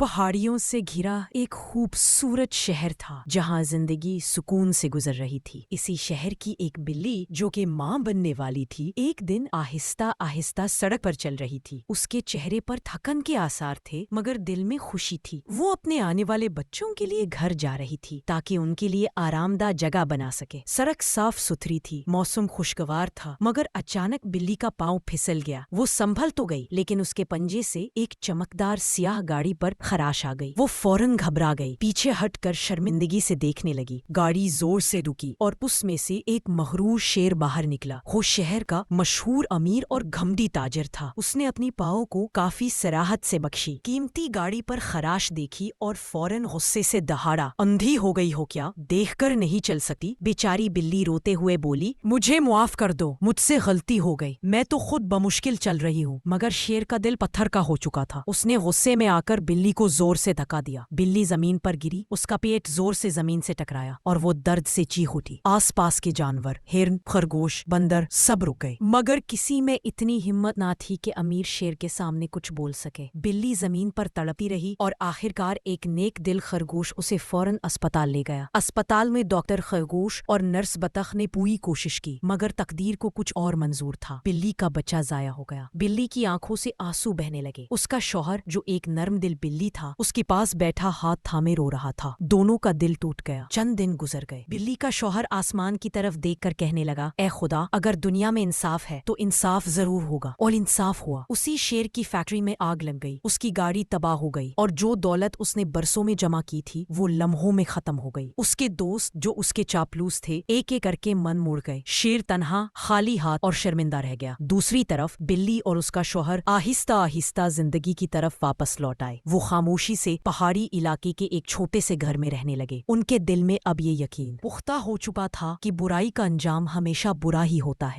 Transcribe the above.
پہاڑیوں سے گھرا ایک خوبصورت شہر تھا جہاں زندگی سکون سے گزر رہی تھی۔ اسی شہر کی ایک بلی جو کہ ماں بننے والی تھی ایک دن آہستہ آہستہ سڑک پر چل رہی تھی۔ اس کے چہرے پر تھکن کے آثار تھے مگر دل میں خوشی تھی۔ وہ اپنے آنے والے بچوں کے لیے گھر جا رہی تھی تاکہ ان کے لیے آرام دہ جگہ بنا سکے۔ سڑک صاف ستھری تھی، موسم خوشگوار تھا مگر اچانک بلی کا پاؤں پھسل گیا۔ وہ سنبھل تو گئی لیکن اس کے پنجے سے ایک چمکدار سیاہ گاڑی پر خراش آ گئی۔ وہ فوراً گھبرا گئی، پیچھے ہٹ کر شرمندگی سے دیکھنے لگی۔ گاڑی زور سے رکی اور اس میں سے ایک مغرور شیر باہر نکلا۔ وہ شہر کا مشہور امیر اور گھمنڈی تاجر تھا۔ اس نے اپنی پاؤں کو کافی صراحت سے بخشی، قیمتی گاڑی پر خراش دیکھی اور فوراً غصے سے دہاڑا، اندھی ہو گئی ہو کیا؟ دیکھ کر نہیں چل سکتی؟ بیچاری بلی روتے ہوئے بولی، مجھے معاف کر دو، مجھ سے غلطی ہو گئی، میں تو خود بمشکل چل رہی ہوں۔ مگر شیر کا دل پتھر کا ہو چکا تھا۔ اس نے غصے میں آ کر بلی کو زور سے دھکا دیا۔ بلی زمین پر گری، اس کا پیٹ زور سے زمین سے ٹکرایا اور وہ درد سے چیخ اٹھی۔ آس پاس کے جانور، ہرن، خرگوش، بندر سب رک گئے مگر کسی میں اتنی ہمت نہ تھی کہ امیر شیر کے سامنے کچھ بول سکے۔ بلی زمین پر تڑپی رہی اور آخرکار ایک نیک دل خرگوش اسے فوراً اسپتال لے گیا۔ اسپتال میں ڈاکٹر خرگوش اور نرس بطخ نے پوری کوشش کی مگر تقدیر کو کچھ اور منظور تھا۔ بلی کا بچہ ضائع ہو گیا۔ بلی کی آنکھوں سے آنسو بہنے لگے۔ اس کا شوہر جو ایک نرم دل بلی تھا اس کے پاس بیٹھا ہاتھ تھامے رو رہا تھا۔ دونوں کا دل ٹوٹ گیا۔ چند دن گزر گئے۔ بلی کا شوہر آسمان کی طرف دیکھ کر کہنے لگا، اے خدا، اگر دنیا میں انصاف ہے تو انصاف ضرور ہوگا، اور انصاف ہوا۔ اسی شیر کی فیکٹری میں آگ لگ گئی، اس کی گاڑی تباہ ہو گئی اور جو دولت اس نے برسوں میں جمع کی تھی وہ لمحوں میں ختم ہو گئی۔ اس کے دوست جو اس کے چاپلوس تھے ایک ایک کر کے من موڑ گئے۔ شیر تنہا، خالی ہاتھ اور شرمندہ رہ گیا۔ دوسری طرف بلی اور اس کا شوہر آہستہ آہستہ زندگی کی طرف واپس لوٹ آئے۔ وہ خاموشی سے پہاڑی علاقے کے ایک چھوٹے سے گھر میں رہنے لگے۔ ان کے دل میں اب یہ یقین پختہ ہو چکا تھا کہ برائی کا انجام ہمیشہ برا ہی ہوتا ہے۔